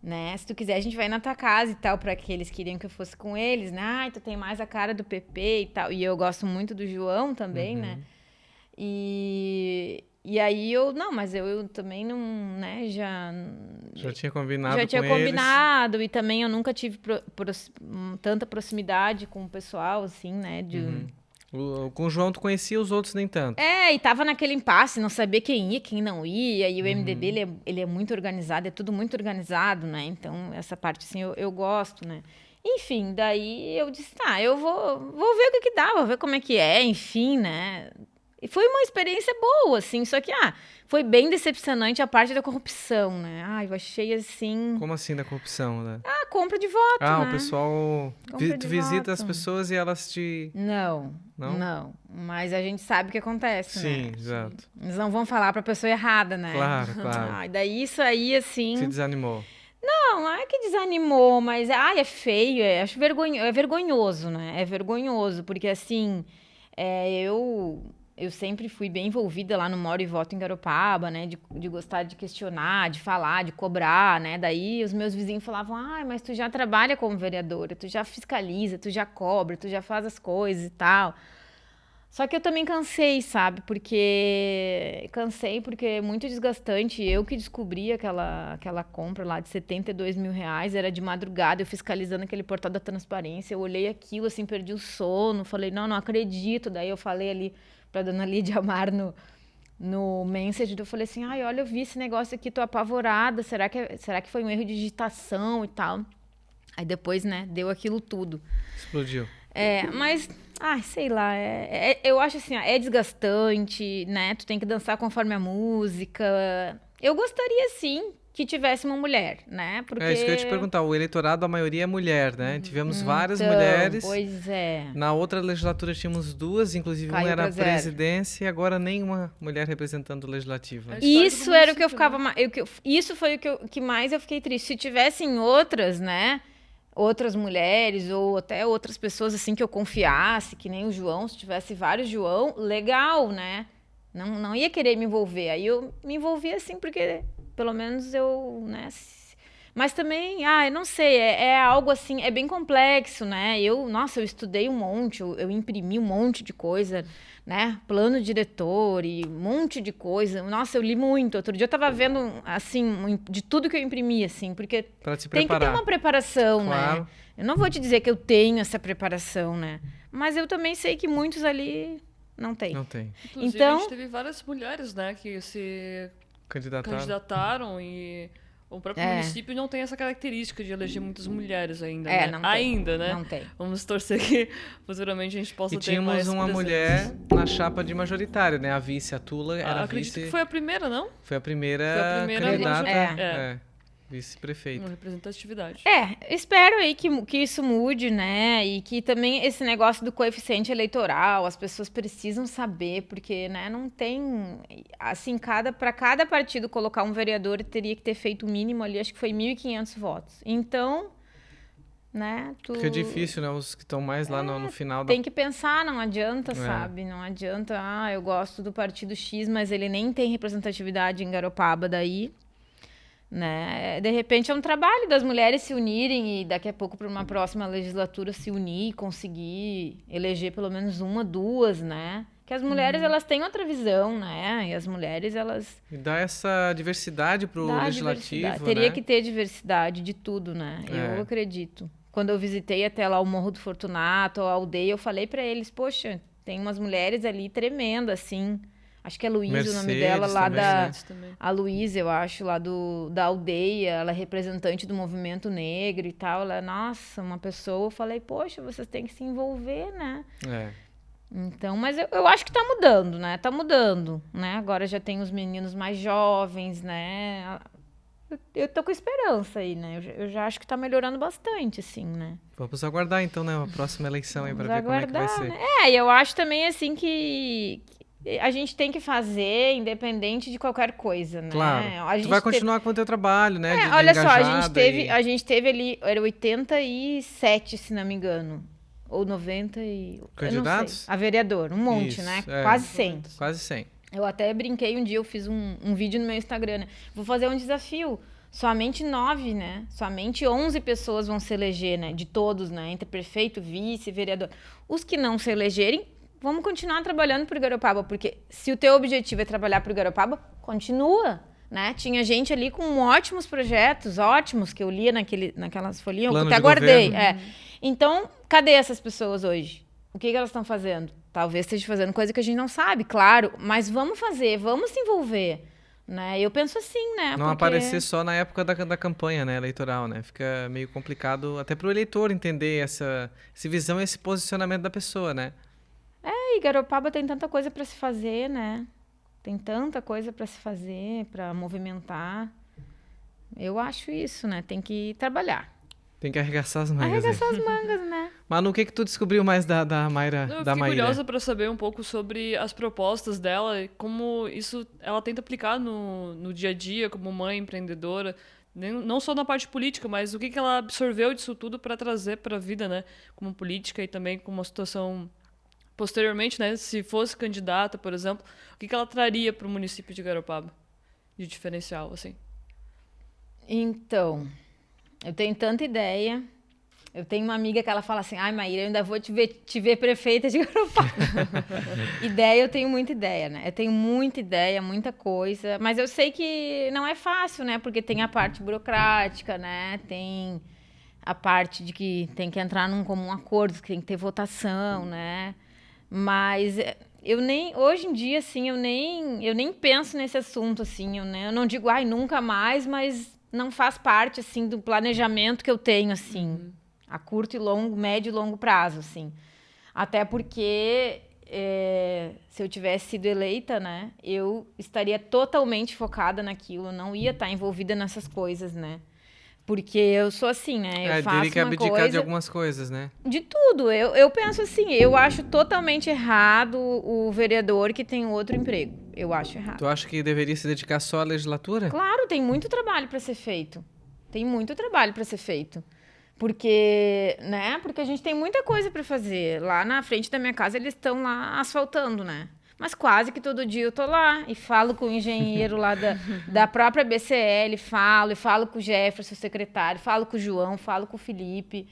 Né? Se tu quiser, a gente vai na tua casa e tal, pra que eles queriam que eu fosse com eles, né? Ai, tu tem mais a cara do PP e tal. E eu gosto muito do João também, né? E aí mas eu também não, né, Já tinha combinado já tinha com combinado e também eu nunca tive tanta proximidade com o pessoal, assim, né, Com o João tu conhecia, os outros nem tanto. e tava naquele impasse, não sabia quem ia, quem não ia, e o MDB, ele é muito organizado, é tudo muito organizado, né, então essa parte, assim, eu gosto, né. Enfim, daí eu disse, eu vou ver o que dá, vou ver como é que é, enfim, né. E foi uma experiência boa, assim, só que, foi bem decepcionante a parte da corrupção, né? Eu achei, assim... Como assim da corrupção, né? Compra de voto, né? O pessoal... Compra Tu de visita voto. as pessoas e elas te... Não. Mas a gente sabe o que acontece, né? Sim, exato. Eles não vão falar pra pessoa errada, né? Claro. Daí isso aí, assim... Te desanimou. Não é que desanimou, mas, é feio, acho vergonhoso, né? É vergonhoso, porque, assim, eu sempre fui bem envolvida lá no Moro e Voto em Garopaba, né? De gostar de questionar, de falar, de cobrar, né? Daí os meus vizinhos falavam, mas tu já trabalha como vereadora, tu já fiscaliza, tu já cobra, tu já faz as coisas e tal. Só que eu também cansei, sabe? Porque é muito desgastante. Eu que descobri aquela compra lá de 72 mil reais, era de madrugada, eu fiscalizando aquele portal da transparência. Eu olhei aquilo, assim, perdi o sono. Falei, não acredito. Daí eu falei ali pra dona Lídia Amar no Messenger, eu falei assim, olha, eu vi esse negócio aqui, tô apavorada. Será que foi um erro de digitação e tal? Aí depois, né, deu aquilo tudo. Explodiu. Mas... sei lá, eu acho assim, é desgastante, né? Tu tem que dançar conforme a música. Eu gostaria, sim, que tivesse uma mulher, né? Porque... É isso que eu ia te perguntar. O eleitorado, a maioria é mulher, né? Tivemos várias Então, mulheres. Pois é. Na outra legislatura tínhamos duas, inclusive Caiu uma era pra a zero. presidência e agora nenhuma mulher representando o legislativo. Né? Isso era o que eu ficava... Isso foi o que mais eu fiquei triste. Se tivessem outras, né? Outras mulheres ou até outras pessoas assim que eu confiasse, que nem o João, se tivesse vários João, legal, né? Não ia querer me envolver. Aí eu me envolvi assim porque pelo menos eu, né? Mas também, eu não sei, é algo assim, é bem complexo, né? Eu estudei um monte, eu imprimi um monte de coisa, né? Plano diretor e um monte de coisa. Nossa, eu li muito. Outro dia eu tava vendo, assim, de tudo que eu imprimi, assim, porque tem que ter uma preparação, claro. Né? Eu não vou te dizer que eu tenho essa preparação, né? Mas eu também sei que muitos ali não têm. Não tem. Inclusive, a gente teve várias mulheres, né, que se candidataram e... O próprio município não tem essa característica de eleger muitas mulheres ainda, né? Não tem. Ainda, né? Não tem. Vamos torcer que futuramente a gente possa ter mais tínhamos uma mulher na chapa de majoritária, né? A vice, a Tula, era acredito vice... que foi a primeira, não? Foi a primeira candidata, vice-prefeita. Uma representatividade. Espero aí que isso mude, né? E que também esse negócio do coeficiente eleitoral, as pessoas precisam saber, porque, né, não tem... Assim, para cada partido colocar um vereador, teria que ter feito o mínimo ali, acho que foi 1.500 votos. Então, né? Fica difícil, né? Os que estão mais lá no final Tem que pensar, não adianta, É. sabe? Não adianta, eu gosto do partido X, mas ele nem tem representatividade em Garopaba daí, né? De repente é um trabalho das mulheres se unirem e daqui a pouco para uma próxima legislatura se unir e conseguir eleger pelo menos uma, duas, né? Que as mulheres, elas têm outra visão, né? E as mulheres, elas... E dá essa diversidade pro Dá legislativo, diversidade. né? Teria que ter diversidade de tudo, né? É. Eu acredito. Quando eu visitei até lá o Morro do Fortunato, a aldeia, eu falei pra eles, poxa, tem umas mulheres ali tremendas, assim. Acho que é Luísa o nome dela, Mercedes lá também, da... né? Também. A Luísa, eu acho, lá da aldeia, ela é representante do movimento negro e tal. Ela, nossa, uma pessoa, eu falei, poxa, vocês têm que se envolver, né? É. Então, mas eu acho que tá mudando, né? Tá mudando, né? Agora já tem os meninos mais jovens, né? Eu tô com esperança aí, né? Eu já acho que tá melhorando bastante, assim, né? Vamos aguardar então, né? A próxima eleição aí pra ver como é que vai ser. Né? E eu acho também, assim, que a gente tem que fazer independente de qualquer coisa, né? Claro. A Tu gente vai continuar com o teu trabalho, né? de olha só, engajada a gente teve ali, era 87, se não me engano. Ou 90 e... Candidatos? Eu não sei. A vereador, um monte, Isso, né? é. Quase 100. Quase 100. Eu até brinquei um dia, eu fiz um vídeo no meu Instagram, né? Vou fazer um desafio. Somente 9, né? Somente 11 pessoas vão se eleger, né? De todos, né? Entre prefeito, vice, vereador. Os que não se elegerem, vamos continuar trabalhando por Garopaba, porque se o teu objetivo é trabalhar por Garopaba, continua, né? Tinha gente ali com ótimos projetos, ótimos, que eu lia naquelas folhinhas, eu Plano até de guardei. governo. Então, cadê essas pessoas hoje? O que elas estão fazendo? Talvez esteja fazendo coisa que a gente não sabe, claro, mas vamos fazer, vamos se envolver, né? Eu penso assim, né? Não aparecer só na época da campanha, né, eleitoral, né? Fica meio complicado até pro eleitor entender essa visão e esse posicionamento da pessoa, né? E Garopaba tem tanta coisa para se fazer, né? Tem tanta coisa para se fazer, para movimentar. Eu acho isso, né? Tem que trabalhar. Tem que arregaçar as mangas. Arregaçar as mangas, né? Manu, o que tu descobriu mais da Mayra? Eu da fiquei Maíra? curiosa para saber um pouco sobre as propostas dela e como isso ela tenta aplicar no dia a dia como mãe empreendedora, não só na parte política, mas o que ela absorveu disso tudo para trazer para a vida, né? Como política e também como uma situação posteriormente, né? Se fosse candidata, por exemplo, o que ela traria para o município de Garopaba de diferencial, assim? Então, eu tenho tanta ideia. Eu tenho uma amiga que ela fala assim, ai, Maíra, eu ainda vou te ver prefeita de Garopaba. Ideia, eu tenho muita ideia, né? Eu tenho muita ideia, muita coisa. Mas eu sei que não é fácil, né? Porque tem a parte burocrática, né? Tem a parte de que tem que entrar num comum acordo, que tem que ter votação, né? Mas hoje em dia, assim, eu nem penso nesse assunto, assim. Eu não digo, ai, nunca mais, mas não faz parte, assim, do planejamento que eu tenho, assim, a curto e médio e longo prazo, assim. Até porque, se eu tivesse sido eleita, né, eu estaria totalmente focada naquilo, eu não ia estar envolvida nessas coisas, né. Porque eu sou assim, né, eu faço teria que uma abdicar coisa... de algumas coisas, né? De tudo. Eu penso assim, eu acho totalmente errado o vereador que tem outro emprego. Eu acho errado. Tu acha que deveria se dedicar só à legislatura? Claro, tem muito trabalho para ser feito. Tem muito trabalho para ser feito. Porque, né? Porque a gente tem muita coisa para fazer. Lá na frente da minha casa, eles estão lá asfaltando, né? Mas quase que todo dia eu tô lá e falo com o engenheiro lá da própria BCL, e falo com o Jefferson, secretário, falo com o João, falo com o Felipe.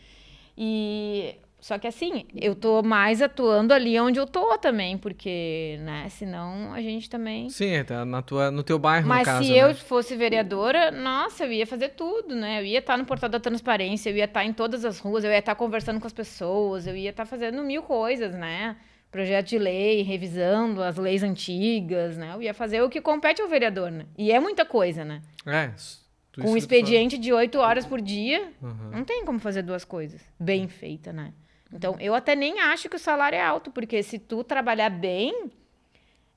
Só que assim, eu tô mais atuando ali onde eu tô também, porque, né, senão a gente também... Sim, tá no teu bairro, Mas no caso, se né? eu fosse vereadora, nossa, eu ia fazer tudo, né? Eu ia estar no portal da transparência, eu ia estar em todas as ruas, eu ia estar conversando com as pessoas, eu ia estar fazendo 1000 coisas, né? Projeto de lei, revisando as leis antigas, né? Eu ia fazer o que compete ao vereador, né? E é muita coisa, né? Com um expediente de 8 horas por dia, não tem como fazer duas coisas bem feitas, né? Então, eu até nem acho que o salário é alto, porque se tu trabalhar bem,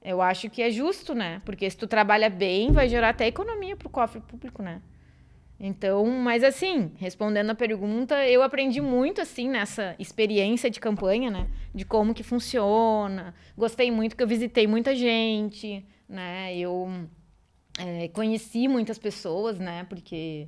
eu acho que é justo, né? Porque se tu trabalha bem, vai gerar até economia pro cofre público, né? Então, mas assim, respondendo a pergunta, eu aprendi muito, assim, nessa experiência de campanha, né? De como que funciona. Gostei muito que eu visitei muita gente, né? Eu conheci muitas pessoas, né? Porque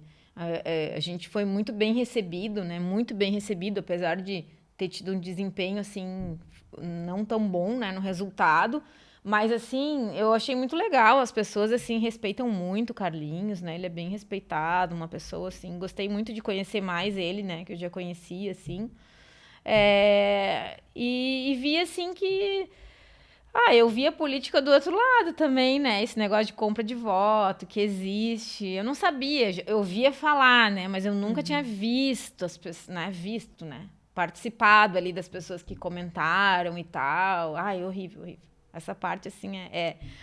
A gente foi muito bem recebido, né? Muito bem recebido, apesar de ter tido um desempenho, assim, não tão bom, né, no resultado. Mas, assim, eu achei muito legal. As pessoas, assim, respeitam muito o Carlinhos, né? Ele é bem respeitado, uma pessoa, assim... Gostei muito de conhecer mais ele, né? Que eu já conhecia, assim. E vi, assim, que... eu vi a política do outro lado também, né? Esse negócio de compra de voto, que existe. Eu não sabia, eu ouvia falar, né? Mas eu nunca tinha visto as pessoas, né? Participado ali das pessoas que comentaram e tal. Horrível, horrível. Essa parte, assim,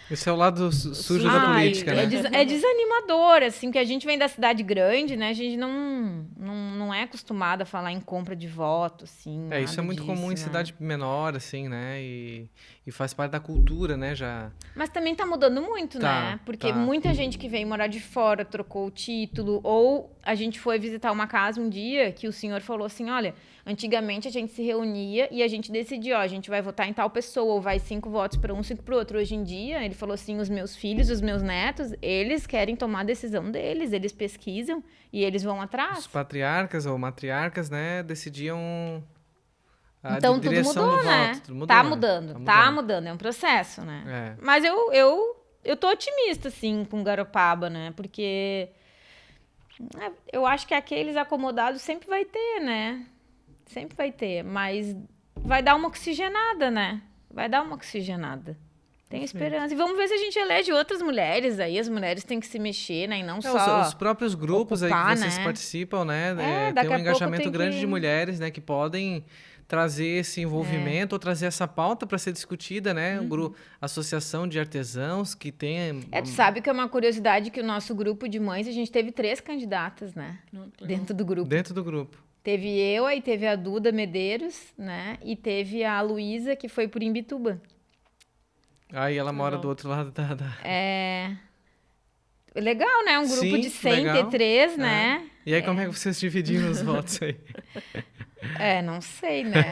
Esse é o lado sujo da política, né? É desanimador, assim, que a gente vem da cidade grande, né? A gente não é acostumado a falar em compra de voto, assim, Isso é muito disso, comum em né? cidade menor, assim, né? E faz parte da cultura, né? Já... Mas também tá mudando muito, né? Porque muita gente que veio morar de fora trocou o título, ou a gente foi visitar uma casa um dia que o senhor falou assim, olha, antigamente a gente se reunia e a gente decidia, a gente vai votar em tal pessoa, ou vai 5 votos para um, 5 para o outro. Hoje em dia, ele falou assim, os meus filhos, os meus netos, eles querem tomar a decisão deles, eles pesquisam e eles vão atrás. Os patriarcas ou matriarcas, né, decidiam então tudo mudou, né? Tudo mudou, tá né? mudando, é um processo, né? Mas eu tô otimista, assim, com Garopaba, né? Porque eu acho que aqueles acomodados sempre vai ter, né? Sempre vai ter, mas vai dar uma oxigenada, né? Vai dar uma oxigenada. Tem esperança. E vamos ver se a gente elege outras mulheres aí. As mulheres têm que se mexer, né? E não só os próprios grupos ocupar, aí que vocês né? participam, né? Daqui tem um a pouco engajamento tem grande que... de mulheres, né? Que podem trazer esse envolvimento ou trazer essa pauta para ser discutida, né? Associação de artesãos que tem... tu sabe que é uma curiosidade que o nosso grupo de mães, a gente teve 3 candidatas, né? Dentro do grupo. Dentro do grupo. Teve eu, aí teve a Duda Medeiros, né? E teve a Luísa, que foi por Imbituba. Aí ela mora do outro lado da... Legal, né? Um grupo de 103, né? E aí como é que vocês dividiram os votos aí? Não sei, né?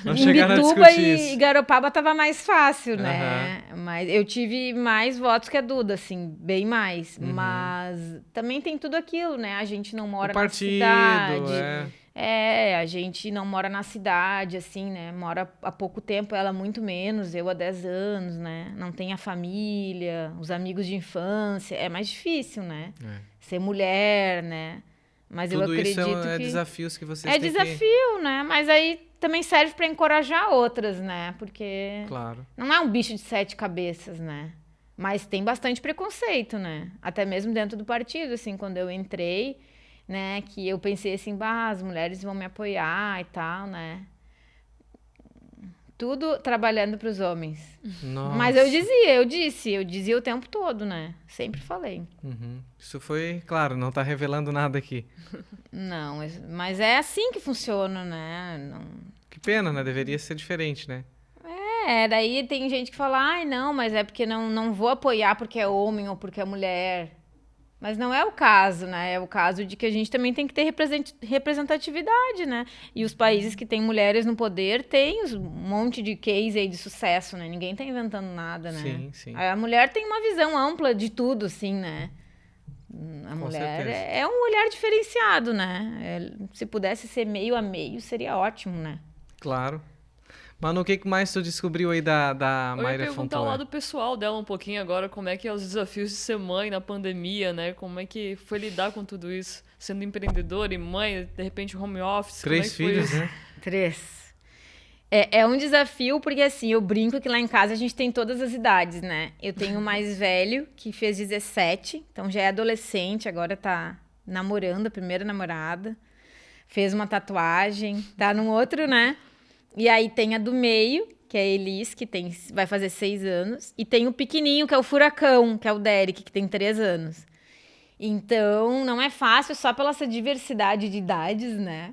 Não chegaram a Imbituba discutir isso. e Garopaba tava mais fácil, né? Mas eu tive mais votos que a Duda, assim, bem mais. Mas também tem tudo aquilo, né? A gente não mora na cidade. A gente não mora na cidade, assim, né? Mora há pouco tempo, ela muito menos, eu há 10 anos, né? Não tem a família, os amigos de infância. É mais difícil, né? Ser mulher, né? Mas tudo eu acredito isso que... desafios que vocês têm desafio, né? Mas aí também serve para encorajar outras, né? Porque não é um bicho de 7 cabeças, né? Mas tem bastante preconceito, né? Até mesmo dentro do partido, assim, quando eu entrei, né? Que eu pensei assim, as mulheres vão me apoiar e tal, né? Tudo trabalhando para os homens. Nossa. Mas eu dizia o tempo todo, né? Sempre falei. Isso foi, claro, não tá revelando nada aqui. Não, mas é assim que funciona, né? Que pena, né? Deveria ser diferente, né? Daí tem gente que fala, não, mas é porque não vou apoiar porque é homem ou porque é mulher. Mas não é o caso, né? É o caso de que a gente também tem que ter representatividade, né? E os países que têm mulheres no poder têm um monte de case aí de sucesso, né? Ninguém tá inventando nada, né? Sim, sim. A mulher tem uma visão ampla de tudo, assim, né? A mulher é um olhar diferenciado, né? Se pudesse ser meio a meio, seria ótimo, né? Claro. Manu, o que mais tu descobriu aí da Mayra Fontoura? Eu ia perguntar o lado pessoal dela um pouquinho agora, como é que é os desafios de ser mãe na pandemia, né? Como é que foi lidar com tudo isso? Sendo empreendedora e mãe, de repente home office, 3 filhos, né? 3. É um desafio, porque assim, eu brinco que lá em casa a gente tem todas as idades, né? Eu tenho o mais velho, que fez 17, então já é adolescente, agora tá namorando, a primeira namorada. Fez uma tatuagem, tá num outro, né? E aí tem a do meio, que é a Elis, que vai fazer 6 anos. E tem o pequenininho, que é o Furacão, que é o Derek, que tem 3 anos. Então, não é fácil só pela essa diversidade de idades, né?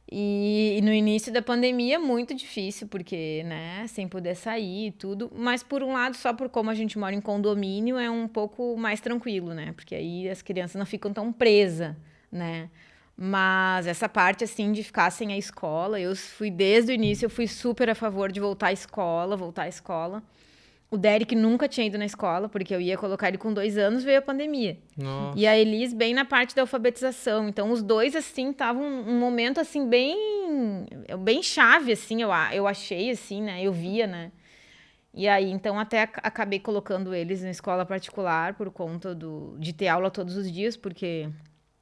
E no início da pandemia, muito difícil, porque, né, sem poder sair e tudo. Mas, por um lado, só por como a gente mora em condomínio, é um pouco mais tranquilo, né? Porque aí as crianças não ficam tão presas, né? Mas essa parte, assim, de ficar sem a escola, desde o início, eu fui super a favor de voltar à escola. O Derek nunca tinha ido na escola, porque eu ia colocar ele com 2 anos, veio a pandemia. Nossa. E a Elis bem na parte da alfabetização. Então, os dois, assim, estavam um momento, assim, bem chave, assim, eu achei, assim, né? Eu via, né? E aí, então, até acabei colocando eles na escola particular por conta de ter aula todos os dias, porque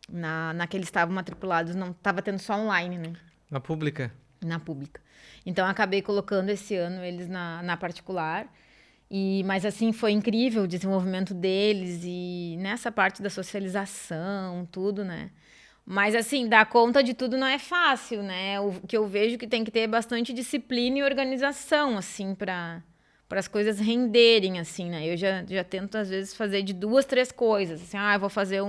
na que eles estavam matriculados não estava tendo só online, né? Na pública? Na pública. Então, acabei colocando esse ano eles na particular. Mas, assim, foi incrível o desenvolvimento deles e nessa parte da socialização, tudo, né? Mas, assim, dar conta de tudo não é fácil, né? O que eu vejo que tem que ter bastante disciplina e organização, assim, para as coisas renderem, assim, né? Eu já tento, às vezes, fazer de 2, 3 coisas. Assim, eu vou fazer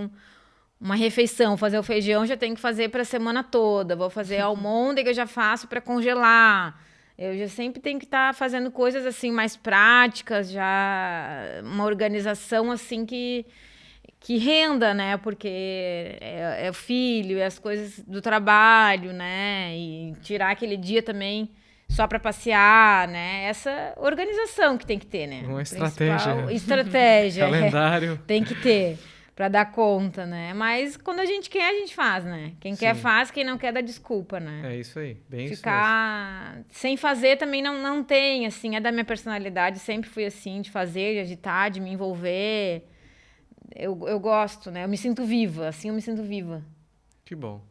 uma refeição, fazer o feijão, já tenho que fazer para a semana toda. Vou fazer a almôndega, eu já faço para congelar. Eu já sempre tenho que estar fazendo coisas, assim, mais práticas, já uma organização, assim, que renda, né? Porque é o filho, é as coisas do trabalho, né? E tirar aquele dia também só para passear, né? Essa organização que tem que ter, né? Uma estratégia. Estratégia. Calendário. Tem que ter para dar conta, né? Mas quando a gente quer, a gente faz, né? Quem quer faz, quem não quer dá desculpa, né? É isso aí, bem isso mesmo. Ficar sem fazer também não tem, assim, é da minha personalidade, sempre fui assim, de fazer, de agitar, de me envolver. Eu gosto, né? Eu me sinto viva, assim eu me sinto viva. Que bom.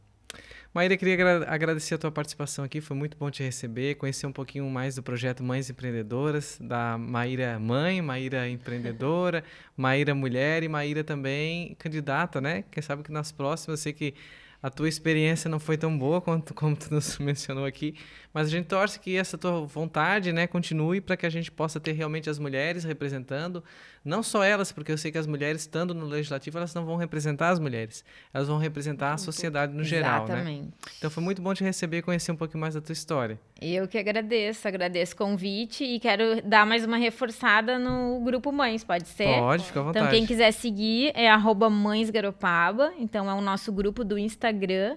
Maíra, queria agradecer a tua participação aqui, foi muito bom te receber, conhecer um pouquinho mais do projeto Mães Empreendedoras, da Maíra mãe, Maíra empreendedora, Maíra mulher e Maíra também candidata, né? Quem sabe que nas próximas, eu sei que a tua experiência não foi tão boa como tu nos mencionou aqui, mas a gente torce que essa tua vontade, né, continue para que a gente possa ter realmente as mulheres representando, não só elas, porque eu sei que as mulheres, estando no legislativo, elas não vão representar as mulheres, elas vão representar a sociedade no geral, né? Exatamente. Então foi muito bom te receber e conhecer um pouquinho mais da tua história. Eu que agradeço o convite e quero dar mais uma reforçada no Grupo Mães, pode ser? Pode, fica à vontade. Então quem quiser seguir é @mãesgaropaba, então é o nosso grupo do Instagram.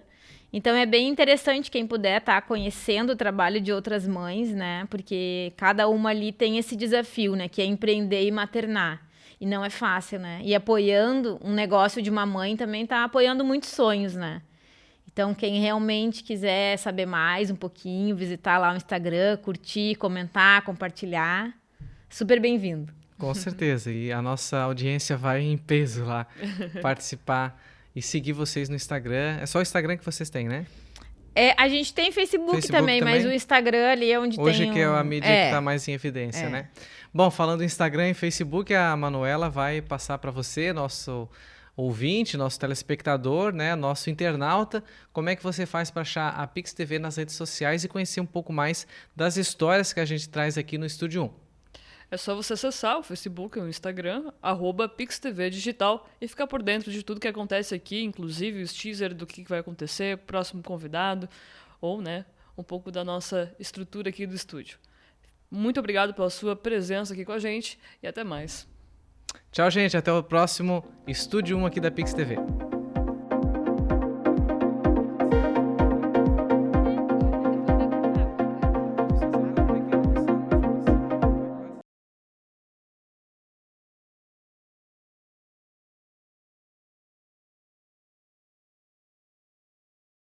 Então é bem interessante quem puder estar conhecendo o trabalho de outras mães, né? Porque cada uma ali tem esse desafio, né? Que é empreender e maternar. E não é fácil, né? E apoiando um negócio de uma mãe também está apoiando muitos sonhos, né? Então, quem realmente quiser saber mais um pouquinho, visitar lá o Instagram, curtir, comentar, compartilhar, super bem-vindo. Com certeza, e a nossa audiência vai em peso lá participar e seguir vocês no Instagram. É só o Instagram que vocês têm, né? A gente tem Facebook também, mas o Instagram ali é onde hoje tem... Hoje que é a mídia que está mais em evidência, né? Bom, falando em Instagram e Facebook, a Manuela vai passar para você, nosso ouvinte, nosso telespectador, né, nosso internauta, como é que você faz para achar a Pix TV nas redes sociais e conhecer um pouco mais das histórias que a gente traz aqui no Estúdio 1. É só você acessar o Facebook e o Instagram, @PixTVDigital, e ficar por dentro de tudo que acontece aqui, inclusive os teaser do que vai acontecer, próximo convidado, ou, né, um pouco da nossa estrutura aqui do estúdio. Muito obrigado pela sua presença aqui com a gente e até mais. Tchau, gente. Até o próximo Estúdio 1 aqui da Pix TV.